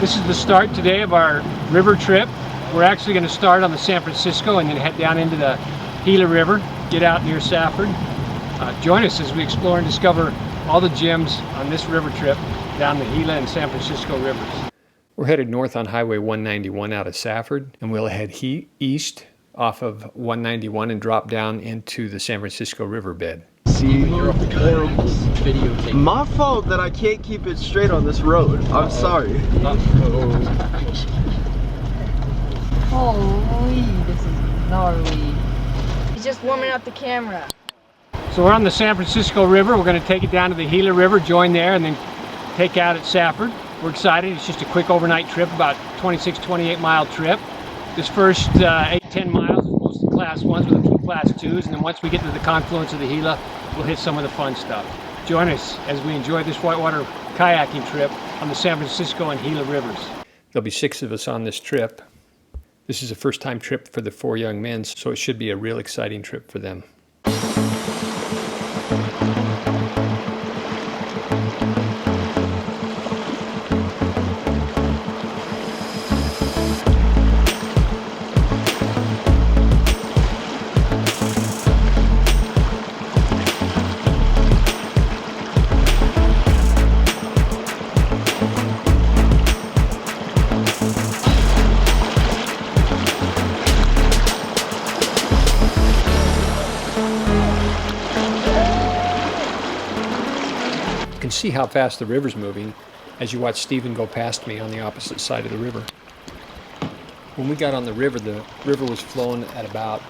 This is the start today of our river trip. We're actually going to start on the San Francisco and then head down into the Gila River, get out near Safford. Join us as we explore and discover all the gems on this river trip down the Gila and San Francisco rivers. We're headed north on Highway 191 out of Safford, and we'll head east off of 191 and drop down into the San Francisco riverbed. See, my fault that I can't keep it straight on this road. I'm sorry. Holy, this is gnarly. He's just warming up the camera. So we're on the San Francisco River. We're going to take it down to the Gila River, join there, and then take out at Safford. We're excited. It's just a quick overnight trip, about 26, 28 mile trip. This first 8-10 miles is mostly class 1s with a few class 2s, and then once we get to the confluence of the Gila, we'll hit some of the fun stuff. Join us as we enjoy this whitewater kayaking trip on the San Francisco and Gila rivers. There'll be 6 of us on this trip. This is a first-time trip for the 4 young men, so it should be a real exciting trip for them. You can see how fast the river's moving as you watch Stephen go past me on the opposite side of the river. When we got on the river was flowing at about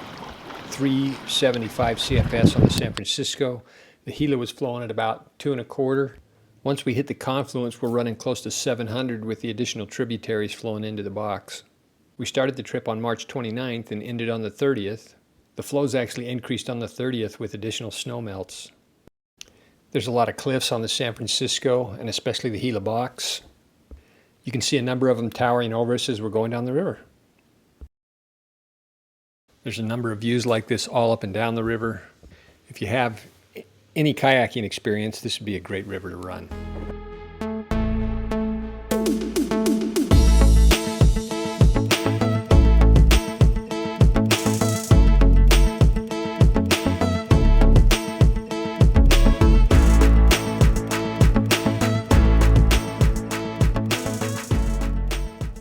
375 CFS on the San Francisco. The Gila was flowing at about 2.25. Once we hit the confluence, we're running close to 700 with the additional tributaries flowing into the box. We started the trip on March 29th and ended on the 30th. The flows actually increased on the 30th with additional snow melts. There's a lot of cliffs on the San Francisco and especially the Gila Box. You can see a number of them towering over us as we're going down the river. There's a number of views like this all up and down the river. If you have any kayaking experience, this would be a great river to run.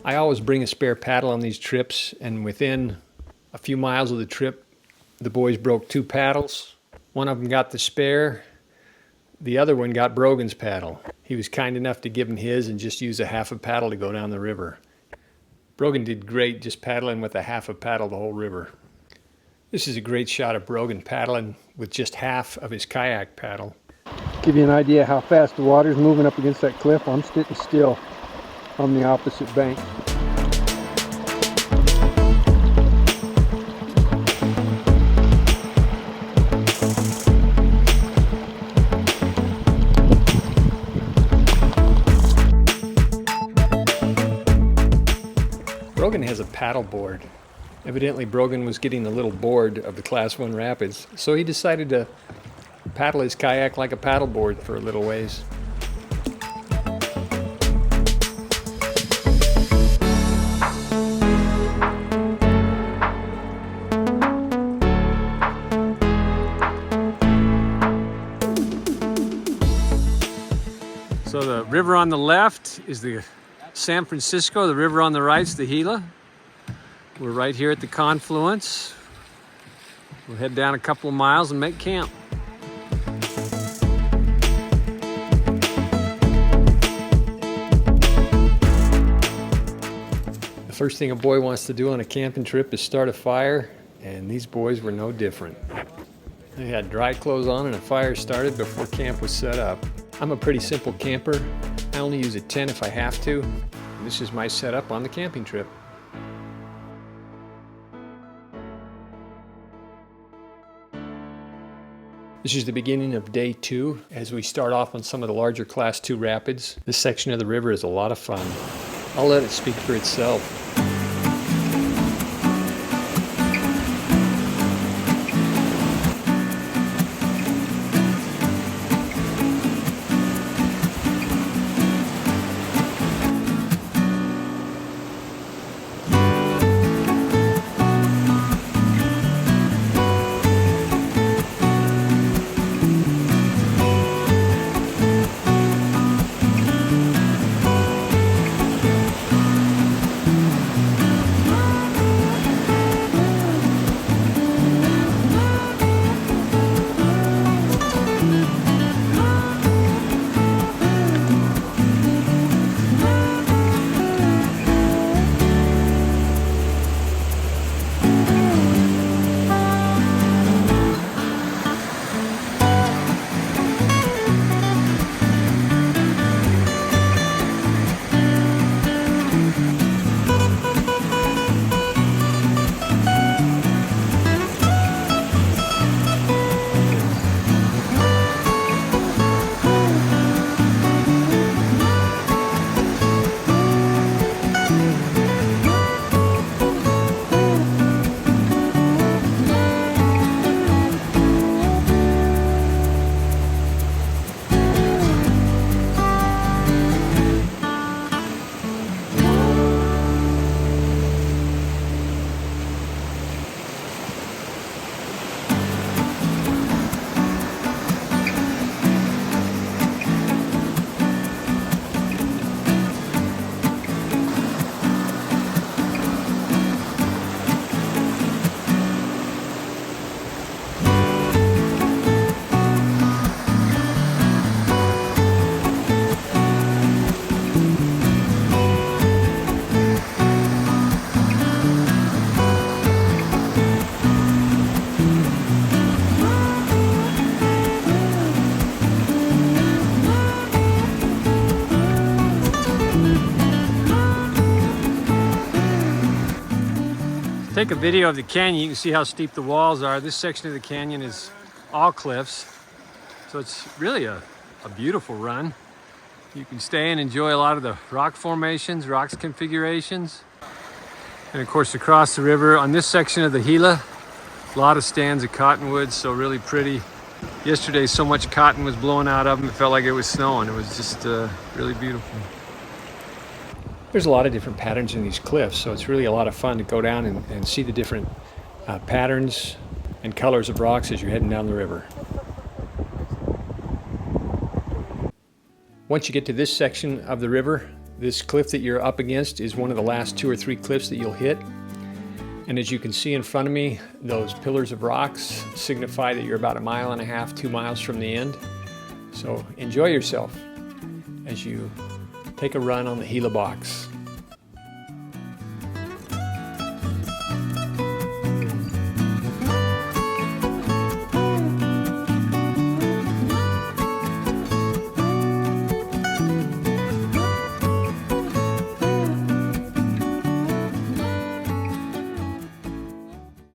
I always bring a spare paddle on these trips, and within a few miles of the trip, the boys broke 2 paddles. One of them got the spare. The other one got Brogan's paddle. He was kind enough to give him his and just use a half a paddle to go down the river. Brogan did great just paddling with a half a paddle the whole river. This is a great shot of Brogan paddling with just half of his kayak paddle. Give you an idea how fast the water's moving up against that cliff. I'm sitting still on the opposite bank. Brogan has a paddle board. Evidently Brogan was getting a little bored of the Class 1 rapids, so he decided to paddle his kayak like a paddle board for a little ways. So the river on the left is the San Francisco, the river on the right is the Gila. We're right here at the confluence. We'll head down a couple of miles and make camp. The first thing a boy wants to do on a camping trip is start a fire, and these boys were no different. They had dry clothes on and a fire started before camp was set up. I'm a pretty simple camper. I only use a tent if I have to. And this is my setup on the camping trip. This is the beginning of day 2 as we start off on some of the larger Class 2 rapids. This section of the river is a lot of fun. I'll let it speak for itself. Take a video of the canyon. You can see how steep the walls are. This section of the canyon is all cliffs. So it's really a beautiful run. You can stay and enjoy a lot of the rock formations, rocks configurations. And of course across the river on this section of the Gila, a lot of stands of cottonwoods, so really pretty. Yesterday so much cotton was blowing out of them, it felt like it was snowing. It was just really beautiful. There's a lot of different patterns in these cliffs, so it's really a lot of fun to go down and see the different patterns and colors of rocks as you're heading down the river. Once you get to this section of the river, this cliff that you're up against is one of the last 2 or 3 cliffs that you'll hit. And as you can see in front of me, those pillars of rocks signify that you're about 1.5 miles, 2 miles from the end. So enjoy yourself as you take a run on the Gila Box.